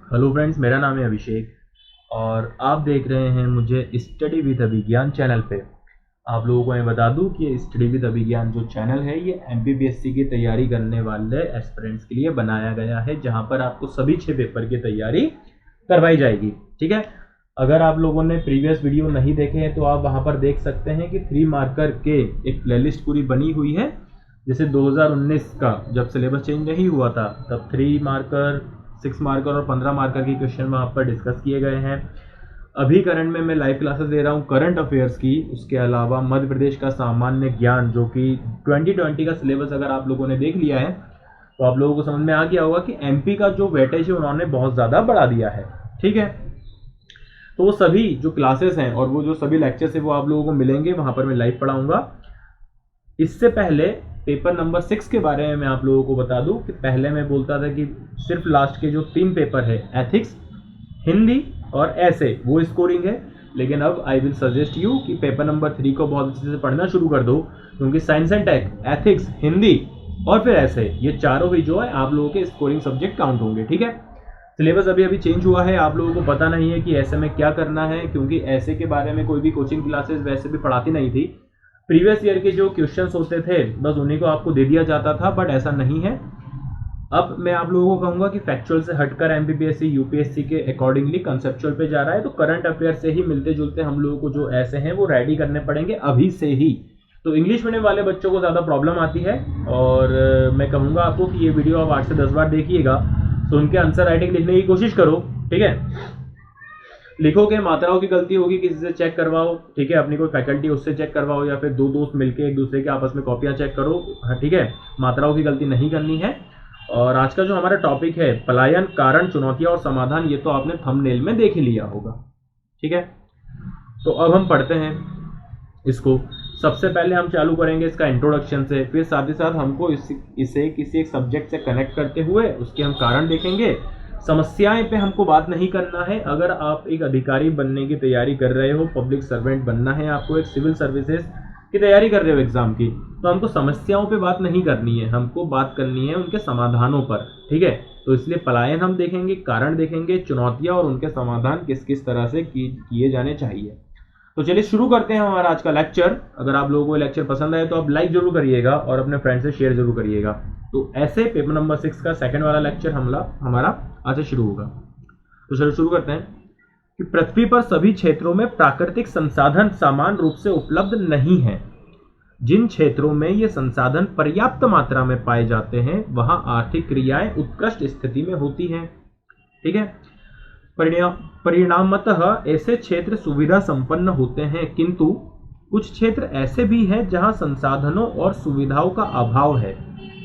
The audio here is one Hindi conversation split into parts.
हेलो फ्रेंड्स, मेरा नाम है अभिषेक और आप देख रहे हैं मुझे स्टडी विद अभिज्ञान चैनल पे। आप लोगों को मैं बता दूं कि स्टडी विद अभिज्ञान जो चैनल है ये एमपीपीएससी की तैयारी करने वाले एस्पिरेंट्स के लिए बनाया गया है, जहां पर आपको सभी 6 पेपर की तैयारी करवाई जाएगी। ठीक है, अगर आप लोगों ने प्रीवियस वीडियो नहीं देखे हैं तो आप वहां पर देख सकते हैं कि 3 मार्कर के एक प्लेलिस्ट पूरी बनी हुई है। जैसे 2019 का जब सिलेबस चेंज नहीं हुआ था तब 3 मार्कर, 6 मार्कर और 15 मार्कर के क्वेश्चन वहाँ पर डिस्कस किए गए हैं। अभी करंट में मैं लाइव क्लासेस दे रहा हूँ करंट अफेयर्स की। उसके अलावा मध्य प्रदेश का सामान्य ज्ञान जो कि 2020 का सिलेबस अगर आप लोगों ने देख लिया है तो आप लोगों को समझ में आ गया होगा कि एमपी का जो वेटेज है उन्होंने बहुत ज़्यादा बढ़ा दिया है। ठीक है, तो वो सभी जो क्लासेस हैं और वो जो सभी लेक्चर्स है वो आप लोगों को मिलेंगे, वहाँ पर मैं लाइव पढ़ाऊँगा। इससे पहले पेपर नंबर 6 के बारे में मैं आप लोगों को बता दूं कि पहले मैं बोलता था कि सिर्फ लास्ट के जो 3 पेपर है एथिक्स, हिंदी और ऐसे वो स्कोरिंग है, लेकिन अब आई विल सजेस्ट यू कि पेपर नंबर 3 को बहुत अच्छे से पढ़ना शुरू कर दो, क्योंकि science and tech, ethics, Hindi और फिर ऐसे ये चारों भी जो है आप लोगों के स्कोरिंग सब्जेक्ट काउंट होंगे। ठीक है, सिलेबस अभी अभी चेंज हुआ है, आप लोगों को पता नहीं है कि ऐसे में क्या करना है, क्योंकि ऐसे के बारे में कोई भी कोचिंग क्लासेस वैसे भी पढ़ाती नहीं थी। प्रीवियस ईयर के जो क्वेश्चंस होते थे बस उन्हीं को आपको दे दिया जाता था, बट ऐसा नहीं है। अब मैं आप लोगों को कहूंगा कि फैक्चुअल से हटकर एमपीपीएससी यूपीएससी के अकॉर्डिंगली कंसेप्चुअल पे जा रहा है, तो करंट अफेयर से ही मिलते जुलते हम लोगों को जो ऐसे हैं वो रेडी करने पड़ेंगे अभी से ही। तो इंग्लिश मीडियम वाले बच्चों को ज़्यादा प्रॉब्लम आती है और मैं कहूँगा आपको कि ये वीडियो आप 8 से 10 बार देखिएगा, तो उनके आंसर राइटिंग लिखने की कोशिश करो। ठीक है, लिखोगे, मात्राओं की गलती होगी किसी से चेक करवाओ। ठीक है, अपनी कोई फैकल्टी उससे चेक करवाओ या फिर 2 दोस्त मिलके एक दूसरे के आपस में कॉपियां चेक करो। हाँ, ठीक है, मात्राओं की गलती नहीं करनी है। और आज का जो हमारा टॉपिक है पलायन, कारण, चुनौतियां और समाधान, ये तो आपने थंबनेल में देख ही लिया होगा। ठीक है, तो अब हम पढ़ते हैं इसको। सबसे पहले हम चालू करेंगे इसका इंट्रोडक्शन से, फिर साथ ही साथ हमको इसे किसी एक सब्जेक्ट से कनेक्ट करते हुए उसके हम कारण देखेंगे। समस्याएं पे हमको बात नहीं करना है। अगर आप एक अधिकारी बनने की तैयारी कर रहे हो, पब्लिक सर्वेंट बनना है आपको, एक सिविल सर्विसेज की तैयारी कर रहे हो एग्जाम की, तो हमको समस्याओं पे बात नहीं करनी है, हमको बात करनी है उनके समाधानों पर। ठीक है, तो इसलिए पलायन हम देखेंगे, कारण देखेंगे, चुनौतियां और उनके समाधान किस किस तरह से किए जाने चाहिए। तो चलिए शुरू करते हैं हमारा आज का लेक्चर। अगर आप लोगों को लेक्चर पसंद आए तो आप लाइक जरूर करिएगा और अपने फ्रेंड से शेयर जरूर करिएगा। तो ऐसे पेपर नंबर 6 का सेकंड वाला लेक्चर हमारा आज से शुरू होगा। तो चलो शुरू करते हैं कि पृथ्वी पर सभी क्षेत्रों में प्राकृतिक संसाधन समान रूप से उपलब्ध नहीं है। जिन क्षेत्रों में ये संसाधन पर्याप्त मात्रा में पाए जाते हैं वहां आर्थिक क्रियाएं उत्कृष्ट स्थिति में होती हैं। ठीक है, परिणामतः ऐसे क्षेत्र सुविधा संपन्न होते हैं, किंतु कुछ क्षेत्र ऐसे भी हैं जहां संसाधनों और सुविधाओं का अभाव है।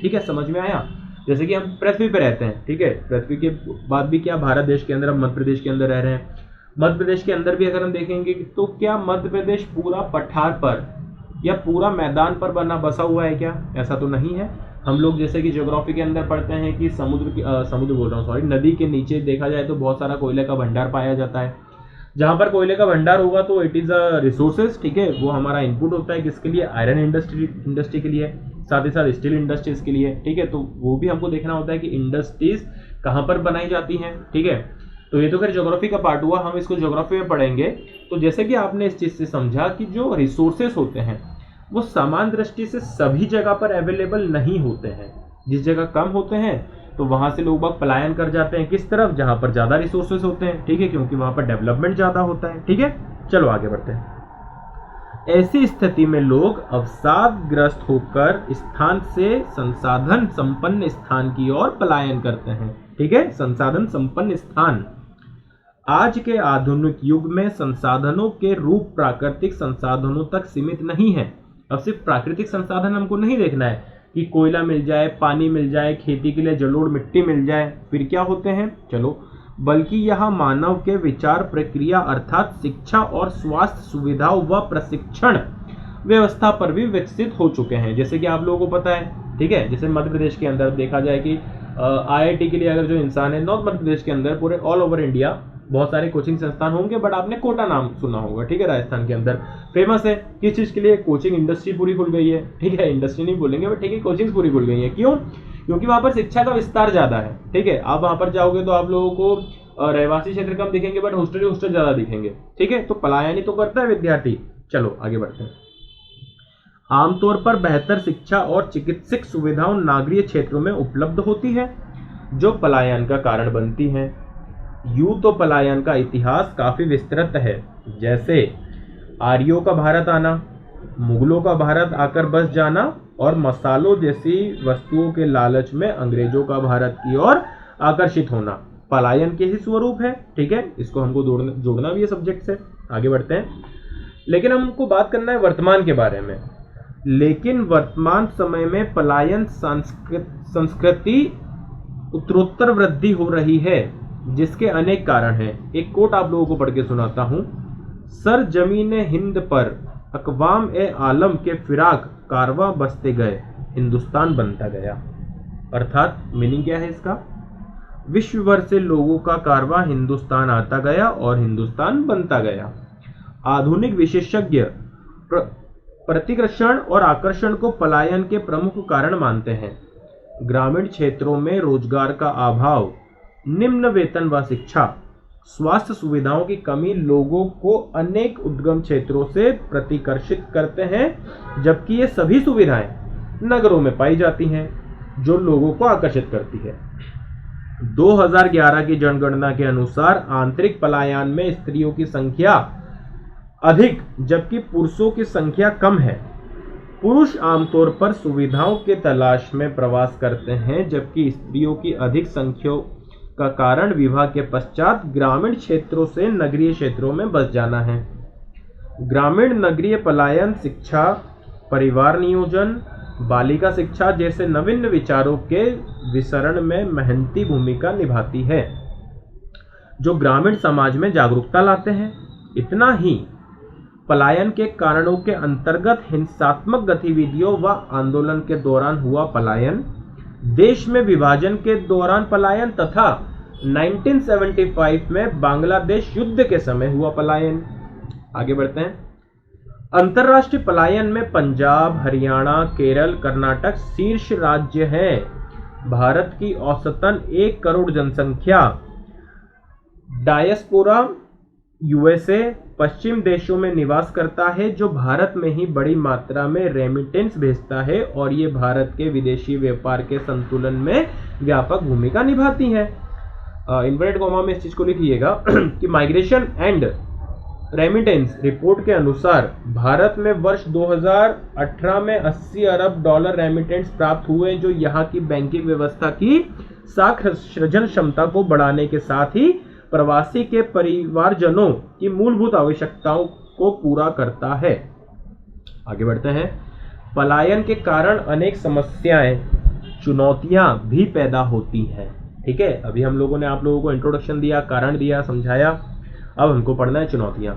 ठीक है, समझ में आया? जैसे कि हम पृथ्वी पे रहते हैं, ठीक है, पृथ्वी के बाद भी क्या भारत देश के अंदर, हम मध्य प्रदेश के अंदर रह रहे हैं। मध्य प्रदेश के अंदर भी अगर हम देखेंगे तो क्या मध्य प्रदेश पूरा पठार पर या पूरा मैदान पर बसा हुआ है क्या? ऐसा तो नहीं है। हम लोग जैसे कि ज्योग्राफी के अंदर पढ़ते हैं कि समुद्र बोल रहा हूँ, सॉरी, नदी के नीचे देखा जाए तो बहुत सारा कोयले का भंडार पाया जाता है। जहां पर कोयले का भंडार होगा तो इट इज अ रिसोर्सेज। ठीक है, वो हमारा इनपुट होता है किसके लिए? आयरन इंडस्ट्री के लिए, साथ ही साथ स्टील इंडस्ट्रीज के लिए। ठीक है, तो वो भी हमको देखना होता है कि इंडस्ट्रीज कहाँ पर बनाई जाती हैं। ठीक है, तो ये तो फिर ज्योग्राफी का पार्ट हुआ, हम इसको ज्योग्राफी में पढ़ेंगे। तो जैसे कि आपने इस चीज से समझा कि जो रिसोर्सेस होते हैं वो समान दृष्टि से सभी जगह पर अवेलेबल नहीं होते हैं। जिस जगह कम होते हैं तो वहां से लोग पलायन कर जाते हैं किस तरफ? जहां पर ज्यादा रिसोर्सेस होते हैं। ठीक है, क्योंकि वहां पर डेवलपमेंट ज्यादा होता है। ठीक है, चलो आगे बढ़ते हैं। ऐसी स्थिति में लोग अवसादग्रस्त होकर स्थान से संसाधन संपन्न स्थान की ओर पलायन करते हैं। ठीक है, संसाधन संपन्न स्थान। आज के आधुनिक युग में संसाधनों के रूप प्राकृतिक संसाधनों तक सीमित नहीं है। अब सिर्फ प्राकृतिक संसाधन हमको नहीं देखना है कि कोयला मिल जाए, पानी मिल जाए, खेती के लिए जलोढ़ मिट्टी मिल जाए, फिर क्या होते हैं, चलो, बल्कि यह मानव के विचार प्रक्रिया अर्थात शिक्षा और स्वास्थ्य सुविधाओं व प्रशिक्षण व्यवस्था पर भी विकसित हो चुके हैं। जैसे कि आप लोगों को पता है, ठीक है, जैसे मध्य प्रदेश के अंदर देखा जाए कि आईआईटी के लिए अगर जो इंसान है, नॉर्थ मध्य प्रदेश के अंदर पूरे ऑल ओवर इंडिया बहुत सारे कोचिंग संस्थान होंगे, बट आपने कोटा नाम सुना होगा। ठीक है, राजस्थान के अंदर फेमस है किस चीज के लिए? कोचिंग इंडस्ट्री पूरी खुल गई है। ठीक है, इंडस्ट्री नहीं बोलेंगे बट ठीक है, कोचिंग पूरी खुल गई है। क्यों? क्योंकि वहां पर शिक्षा का विस्तार ज्यादा है। ठीक है, आप वहां पर जाओगे तो आप लोगों को रहवासी क्षेत्र कम दिखेंगे, बट हॉस्टल ज्यादा दिखेंगे। ठीक है, तो पलायन ही तो करता है विद्यार्थी। चलो आगे बढ़ते हैं। आमतौर पर बेहतर शिक्षा और चिकित्सक सुविधाओं नगरीय क्षेत्रों में उपलब्ध होती है, जो पलायन का कारण बनती हैं। यूं तो पलायन का इतिहास काफी विस्तृत है, जैसे आर्यों का भारत आना, मुगलों का भारत आकर बस जाना और मसालों जैसी वस्तुओं के लालच में अंग्रेजों का भारत की ओर आकर्षित होना पलायन के ही स्वरूप है। ठीक है, इसको हमको जोड़ना भी है सब्जेक्ट से। आगे बढ़ते हैं। लेकिन हमको बात करना है वर्तमान के बारे में। लेकिन वर्तमान समय में पलायन संस्कृति उत्तरोत्तर वृद्धि हो रही है, जिसके अनेक कारण हैं। एक कोट आप लोगों को पढ़ के सुनाता हूं। सर जमीन हिंद पर अकवाम ए आलम के फिराक कारवा बसते गए, हिंदुस्तान बनता गया। अर्थात मीनिंग क्या है इसका? विश्व भर से लोगों का कारवा हिंदुस्तान आता गया और हिंदुस्तान बनता गया। आधुनिक विशेषज्ञ प्रतिकर्षण और आकर्षण को पलायन के प्रमुख कारण मानते हैं। ग्रामीण क्षेत्रों में रोजगार का अभाव, निम्न वेतन व शिक्षा, स्वास्थ्य सुविधाओं की कमी लोगों को अनेक उद्गम क्षेत्रों से प्रतिकर्षित करते हैं, जबकि ये सभी सुविधाएं नगरों में पाई जाती हैं, जो लोगों को आकर्षित करती है। 2011 की जनगणना के अनुसार आंतरिक पलायन में स्त्रियों की संख्या अधिक, जबकि पुरुषों की संख्या कम है। पुरुष आमतौर पर सुविधाओं के तलाश में प्रवास करते हैं, जबकि स्त्रियों की अधिक संख्या का कारण विवाह के पश्चात ग्रामीण क्षेत्रों से नगरीय क्षेत्रों में बस जाना है। ग्रामीण नगरीय पलायन शिक्षा, परिवार नियोजन, बालिका शिक्षा जैसे नवीन विचारों के विसरण में महंती भूमिका निभाती है, जो ग्रामीण समाज में जागरूकता लाते हैं। इतना ही पलायन के कारणों के अंतर्गत हिंसात्मक गतिविधियों व आंदोलन के दौरान हुआ पलायन, देश में विभाजन के दौरान पलायन तथा 1975 में बांग्लादेश युद्ध के समय हुआ पलायन। आगे बढ़ते हैं। अंतर्राष्ट्रीय पलायन में पंजाब, हरियाणा, केरल, कर्नाटक शीर्ष राज्य हैं। भारत की औसतन 1 करोड़ जनसंख्या डायस्पोरा यूएसए पश्चिम देशों में निवास करता है, जो भारत में ही बड़ी मात्रा में रेमिटेंस भेजता है, और ये भारत के विदेशी व्यापार के संतुलन में व्यापक भूमिका निभाती है। इन्वर्टेड कॉमा में इस चीज को लिखिएगा कि माइग्रेशन एंड रेमिटेंस रिपोर्ट के अनुसार भारत में वर्ष 2018 में 80 अरब डॉलर रेमिटेंस प्राप्त हुए, जो यहाँ की बैंकिंग व्यवस्था की साख सृजन क्षमता को बढ़ाने के साथ ही प्रवासी के परिवारजनों की मूलभूत आवश्यकताओं को पूरा करता है। आगे बढ़ते हैं। पलायन के कारण अनेक समस्याएं, चुनौतियां भी पैदा होती हैं। ठीक है, अभी हम लोगों ने आप लोगों को इंट्रोडक्शन दिया, कारण दिया, समझाया। अब हमको पढ़ना है चुनौतियां।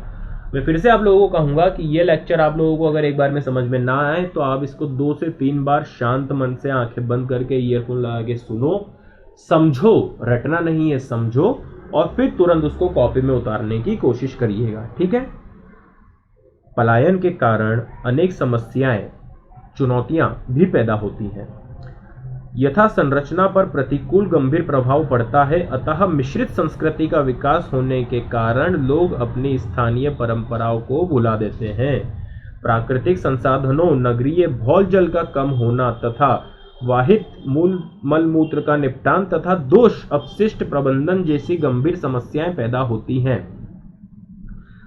मैं फिर से आप लोगों को कहूंगा कि ये लेक्चर आप लोगों को अगर एक बार में समझ में ना आए तो आप इसको 2 से 3 बार शांत मन से आंखें बंद करके ईयरफोन लगा के सुनो, समझो, रटना नहीं है, समझो, और फिर तुरंत उसको कॉपी में उतारने की कोशिश करिएगा। ठीक है। पलायन के कारण अनेक समस्याएं, चुनौतियां भी पैदा होती हैं। यथा संरचना पर प्रतिकूल गंभीर प्रभाव पड़ता है, अतः मिश्रित संस्कृति का विकास होने के कारण लोग अपनी स्थानीय परंपराओं को भुला देते हैं। प्राकृतिक संसाधनों, नगरीय भौल जल का कम होना तथा वाहित मूल मलमूत्र का निपटान तथा दोष अपशिष्ट प्रबंधन जैसी गंभीर समस्याएं पैदा होती हैं।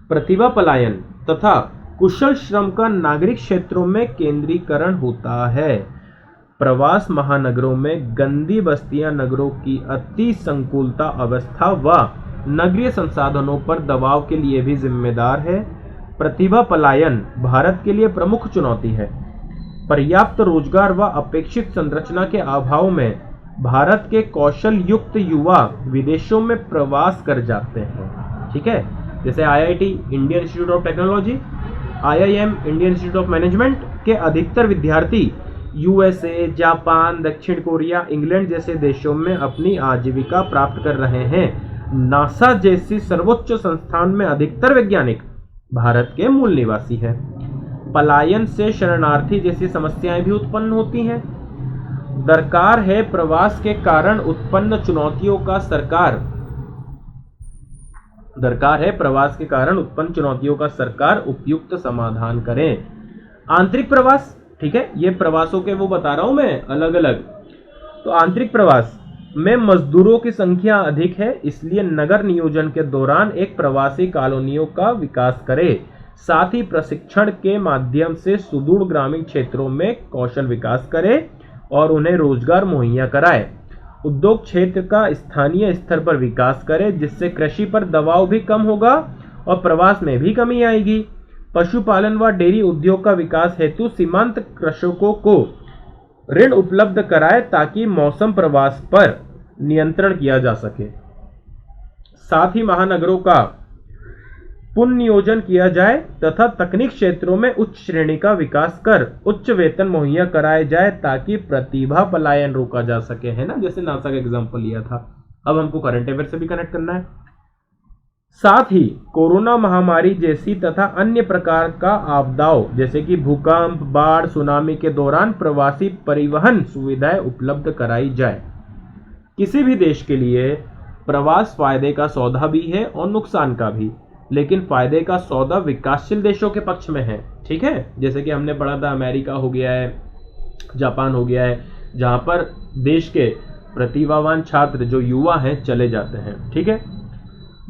प्रतिभा पलायन तथा कुशल श्रम का नागरिक क्षेत्रों में केंद्रीकरण होता है। प्रवास महानगरों में गंदी बस्तियां नगरों की अति संकुलता अवस्था व नगरीय संसाधनों पर दबाव के लिए भी जिम्मेदार है। प्रतिभा पलायन भारत के लिए प्रमुख चुनौती है। पर्याप्त रोजगार व अपेक्षित संरचना के अभाव में भारत के कौशल युक्त युवा विदेशों में प्रवास कर जाते हैं। ठीक है, जैसे IIT Indian institute of technology, IIM Indian institute of management के अधिकतर विद्यार्थी यूएसए, जापान, दक्षिण कोरिया, इंग्लैंड जैसे देशों में अपनी आजीविका प्राप्त कर रहे हैं। नासा जैसी सर्वोच्च संस्थान में अधिकतर वैज्ञानिक भारत के मूल निवासी हैं। पलायन से शरणार्थी जैसी समस्याएं भी उत्पन्न होती हैं। दरकार है प्रवास के कारण उत्पन्न चुनौतियों का सरकार उपयुक्त समाधान करे। आंतरिक प्रवास, ठीक है, ये प्रवासों के वो बता रहा हूं मैं अलग अलग। तो आंतरिक प्रवास में मजदूरों की संख्या अधिक है, इसलिए नगर नियोजन के दौरान एक प्रवासी कॉलोनियों का विकास करे। साथ ही प्रशिक्षण के माध्यम से सुदूर ग्रामीण क्षेत्रों में कौशल विकास करे और उन्हें रोजगार मुहैया कराए। उद्योग क्षेत्र का स्थानीय स्तर पर विकास करे, जिससे कृषि पर दबाव भी कम होगा और प्रवास में भी कमी आएगी। पशुपालन व डेयरी उद्योग का विकास हेतु सीमांत कृषकों को ऋण उपलब्ध कराए ताकि मौसम प्रवास पर नियंत्रण किया जा सके। साथ ही महानगरों का पुनर्नियोजन किया जाए तथा तकनीक क्षेत्रों में उच्च श्रेणी का विकास कर उच्च वेतन मुहैया कराए जाए ताकि प्रतिभा पलायन रोका जा सके, है ना, जैसे नासा का एग्जांपल लिया था। अब हमको करंट अफेयर से भी कनेक्ट करना है। साथ ही कोरोना महामारी जैसी तथा अन्य प्रकार का आपदाओं जैसे कि भूकंप, बाढ़, सुनामी के दौरान प्रवासी परिवहन सुविधाएं उपलब्ध कराई जाए। किसी भी देश के लिए प्रवास फायदे का सौदा भी है और नुकसान का भी, लेकिन फायदे का सौदा विकासशील देशों के पक्ष में है, ठीक है। जैसे कि हमने पढ़ा था अमेरिका हो गया है, जापान हो गया है, जहां पर देश के प्रतिभावान छात्र जो युवा हैं चले जाते हैं, ठीक है।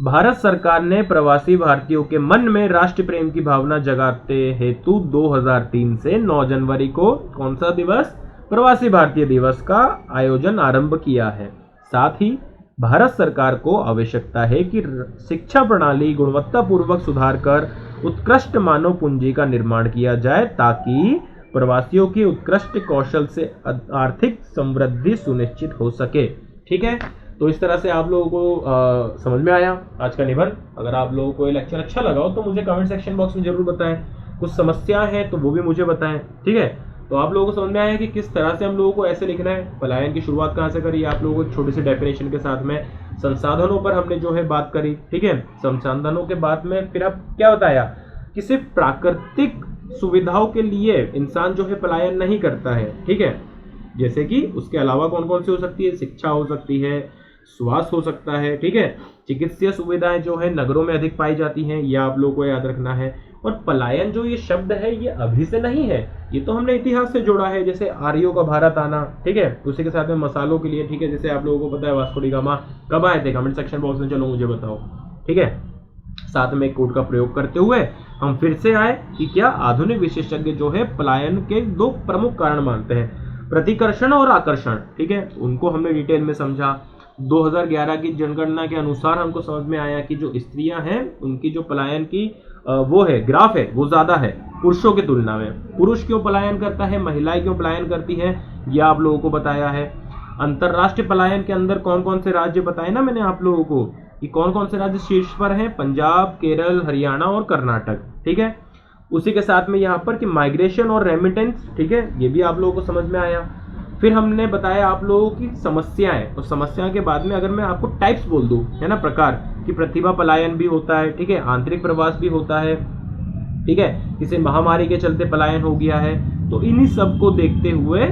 भारत सरकार ने प्रवासी भारतीयों के मन में राष्ट्र प्रेम की भावना जगाते हेतु 2003 से 9 जनवरी को कौन सा दिवस, प्रवासी भारतीय दिवस का आयोजन आरंभ किया है। साथ ही भारत सरकार को आवश्यकता है कि शिक्षा प्रणाली गुणवत्तापूर्वक सुधार कर उत्कृष्ट मानव पूंजी का निर्माण किया जाए ताकि प्रवासियों की उत्कृष्ट कौशल से आर्थिक समृद्धि सुनिश्चित हो सके, ठीक है। तो इस तरह से आप लोगों को समझ में आया आज का निबंध। अगर आप लोगों को ये लेक्चर अच्छा लगा हो तो मुझे कमेंट सेक्शन बॉक्स में जरूर बताएं। कुछ समस्या है तो वो भी मुझे बताएं, ठीक है। तो आप लोगों को समझ में आया कि किस तरह से हम लोगों को ऐसे लिखना है, पलायन की शुरुआत कहाँ से करी, आप लोगों को छोटी सी डेफिनेशन के साथ में संसाधनों पर हमने जो है बात करी, ठीक है। संसाधनों के बाद में फिर आप क्या बताया कि सिर्फ प्राकृतिक सुविधाओं के लिए इंसान जो है पलायन नहीं करता है, ठीक है। जैसे कि उसके अलावा कौन कौन सी हो सकती है, शिक्षा हो सकती है, स्वास्थ्य हो सकता है, ठीक है। चिकित्सीय सुविधाएं जो है नगरों में अधिक पाई जाती हैं, यह आप लोगों को याद रखना है। और पलायन जो ये शब्द है ये अभी से नहीं है, ये तो हमने इतिहास से जोड़ा है। जैसे आर्यों का भारत आना, ठीक है, उसी के साथ में मसालों के लिए, ठीक है। जैसे आप लोगों को पता है वास्को डी गामा कब आए थे, कमेंट सेक्शन बॉक्स में चलो मुझे बताओ, ठीक है। साथ में कोड का प्रयोग करते हुए हम फिर से आए कि क्या आधुनिक विशेषज्ञ जो है पलायन के 2 प्रमुख कारण मानते हैं, प्रतिकर्षण और आकर्षण, ठीक है। उनको हमने डिटेल में समझा। 2011 की जनगणना के अनुसार हमको समझ में आया कि जो स्त्रियां हैं उनकी जो पलायन की वो है ग्राफ है वो ज्यादा है पुरुषों की तुलना में। पुरुष क्यों पलायन करता है, महिलाएं क्यों पलायन करती हैं, यह आप लोगों को बताया है। अंतरराष्ट्रीय पलायन के अंदर कौन कौन से राज्य बताए ना मैंने आप लोगों को कि कौन कौन से राज्य शीर्ष पर हैं, पंजाब, केरल, हरियाणा और कर्नाटक, ठीक है। उसी के साथ में यहाँ पर कि माइग्रेशन और रेमिटेंस, ठीक है, ये भी आप लोगों को समझ में आया। फिर हमने बताया आप लोगों की समस्याएं, और समस्या के बाद में अगर मैं आपको टाइप्स बोल दूं, है ना, प्रकार कि प्रतिभा पलायन भी होता है, ठीक है, आंतरिक प्रवास भी होता है, ठीक है, किसी महामारी के चलते पलायन हो गया है। तो इन्हीं सब को देखते हुए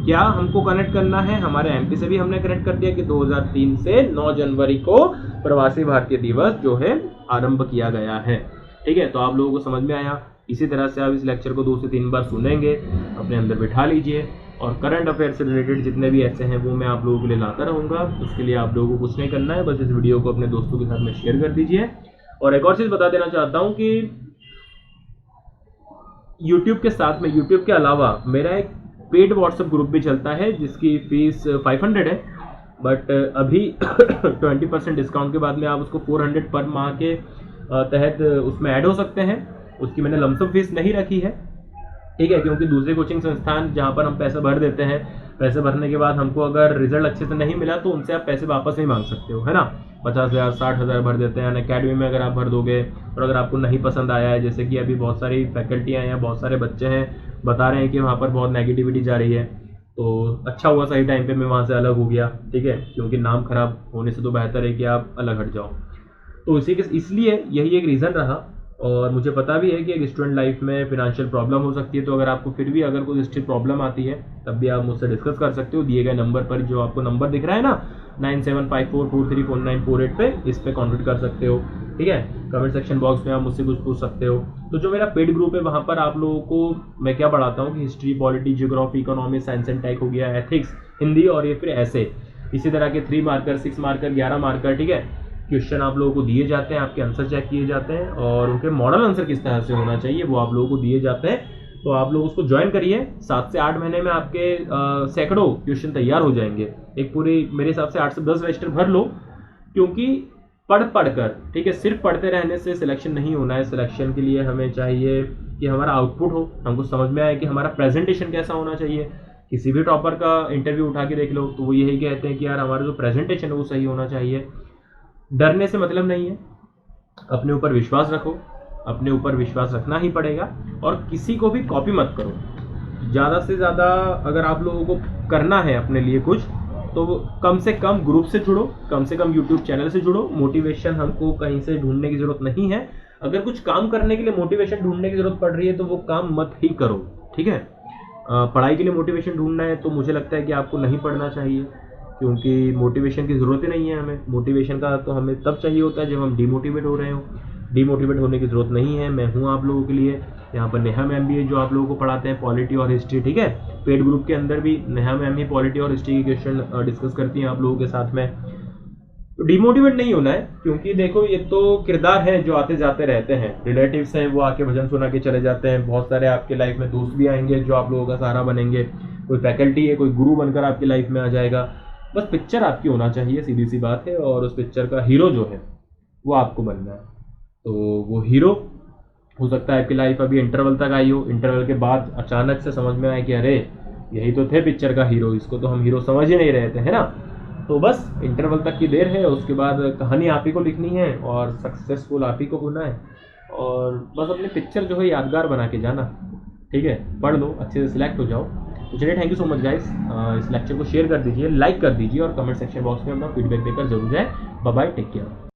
क्या हमको कनेक्ट करना है, हमारे एमपी से भी हमने कनेक्ट कर दिया कि 2003 से 9 जनवरी को प्रवासी भारतीय दिवस जो है आरंभ किया गया है, ठीक है। तो आप लोगों को समझ में आया। इसी तरह से आप इस लेक्चर को 2 से 3 बार सुनेंगे, अपने अंदर बिठा लीजिए, और करंट अफेयर से रिलेटेड जितने भी ऐसे हैं वो मैं आप लोगों के लिए लाता रहूँगा। उसके लिए आप लोगों को कुछ नहीं करना है, बस इस वीडियो को अपने दोस्तों के साथ में शेयर कर दीजिए। और एक और चीज़ बता देना चाहता हूँ कि यूट्यूब के साथ में, यूट्यूब के अलावा मेरा एक पेड व्हाट्सएप ग्रुप भी चलता है जिसकी फीस 500 है, बट अभी 20% डिस्काउंट के बाद में आप उसको 400 पर माह के तहत उसमें ऐड हो सकते हैं। उसकी मैंने लमसम फीस नहीं रखी है, ठीक है, क्योंकि दूसरे कोचिंग संस्थान जहाँ पर हम पैसा भर देते हैं, पैसे भरने के बाद हमको अगर रिजल्ट अच्छे से नहीं मिला तो उनसे आप पैसे वापस नहीं मांग सकते हो, है ना। 50,000 60,000 भर देते हैं अकेडमी में, अगर आप भर दोगे और अगर आपको नहीं पसंद आया है, जैसे कि अभी बहुत सारी फैकल्टियाँ हैं, बहुत सारे बच्चे हैं बता रहे हैं कि वहाँ पर बहुत नेगेटिविटी जा रही है, तो अच्छा हुआ सही टाइम पे मैं वहाँ से अलग हो गया, ठीक है, क्योंकि नाम खराब होने से तो बेहतर है कि आप अलग हट जाओ। तो इसलिए यही एक रीज़न रहा और मुझे पता भी है कि एक स्टूडेंट लाइफ में फिनेंशियल प्रॉब्लम हो सकती है, तो अगर आपको फिर भी अगर कोई स्टिल प्रॉब्लम आती है तब भी आप मुझसे डिस्कस कर सकते हो दिए गए नंबर पर, जो आपको नंबर दिख रहा है ना 9754434948 पे, इस पे कॉन्टेक्ट कर सकते हो। ठीक है, कमेंट सेक्शन बॉक्स में आप मुझसे कुछ पूछ सकते हो। तो जो मेरा पेड ग्रुप है वहाँ पर आप लोगों को मैं क्या पढ़ाता हूँ कि history, polity, geography, economy, science and tech हो गया, एथिक्स, हिंदी और ये फिर ऐसे इसी तरह के 3 मार्कर, 6 मार्कर, 11 मार्कर, ठीक है, क्वेश्चन आप लोगों को दिए जाते हैं, आपके आंसर चेक किए जाते हैं और उनके मॉडल आंसर किस तरह से होना चाहिए वो आप लोगों को दिए जाते हैं। तो आप लोग उसको ज्वाइन करिए, 7 से 8 महीने में आपके सैकड़ों क्वेश्चन तैयार हो जाएंगे। एक पूरी मेरे हिसाब से 8 से 10 रजिस्टर भर लो, क्योंकि पढ़ पढ़ कर, ठीक है, सिर्फ पढ़ते रहने से सिलेक्शन नहीं होना है। सिलेक्शन के लिए हमें चाहिए कि हमारा आउटपुट हो, हमको समझ में आए कि हमारा प्रेजेंटेशन कैसा होना चाहिए। किसी भी टॉपर का इंटरव्यू उठा के देख लो तो वो यही कहते हैं कि यार हमारा जो प्रेजेंटेशन है वो सही होना चाहिए। डरने से मतलब नहीं है, अपने ऊपर विश्वास रखो, अपने ऊपर विश्वास रखना ही पड़ेगा और किसी को भी कॉपी मत करो। ज़्यादा से ज़्यादा अगर आप लोगों को करना है अपने लिए कुछ, तो कम से कम ग्रुप से जुड़ो, कम से कम यूट्यूब चैनल से जुड़ो। मोटिवेशन हमको कहीं से ढूंढने की ज़रूरत नहीं है। अगर कुछ काम करने के लिए मोटिवेशन ढूंढने की ज़रूरत पड़ रही है तो वो काम मत ही करो। ठीक है, पढ़ाई के लिए मोटिवेशन ढूंढना है तो मुझे लगता है कि आपको नहीं पढ़ना चाहिए, क्योंकि मोटिवेशन की ज़रूरत ही नहीं है हमें। मोटिवेशन का तो हमें तब चाहिए होता है जब हम डिमोटिवेट हो रहे हो। डिमोटिवेट होने की ज़रूरत नहीं है, मैं हूँ आप लोगों के लिए। यहाँ पर नेहा मैम भी है जो आप लोगों को पढ़ाते हैं पॉलिटी और हिस्ट्री। ठीक है, पेड ग्रुप के अंदर भी नेहा मैम ही पॉलिटी और हिस्ट्री के क्वेश्चन डिस्कस करती हैं आप लोगों के साथ में। तो डिमोटिवेट नहीं होना है, क्योंकि देखो ये तो किरदार है जो आते जाते रहते हैं। रिलेटिव्स हैं वो आके भजन सुना के चले जाते हैं, बहुत सारे आपके लाइफ में दोस्त भी आएंगे जो आप लोगों का सहारा बनेंगे, कोई फैकल्टी है, कोई गुरु बनकर आपकी लाइफ में आ जाएगा। बस पिक्चर आपकी होना चाहिए, सीधी सी बात है, और उस पिक्चर का हीरो जो है वो आपको बनना है। तो वो हीरो हो सकता है आपकी लाइफ अभी इंटरवल तक आई हो, इंटरवल के बाद अचानक से समझ में आए कि अरे यही तो थे पिक्चर का हीरो, इसको तो हम हीरो समझ ही नहीं रहे थे, है ना। तो बस इंटरवल तक की देर है, उसके बाद कहानी आप ही को लिखनी है और सक्सेसफुल आप ही को होना है, और बस अपनी पिक्चर जो है यादगार बना के जाना। ठीक है, पढ़ लो, अच्छे से सिलेक्ट हो जाओ। तो चलिए, thank you so much guys. इस लेक्चर को शेयर कर दीजिए, लाइक कर दीजिए और कमेंट सेक्शन बॉक्स में अपना फीडबैक देकर जरूर जाए। Bye bye, take care.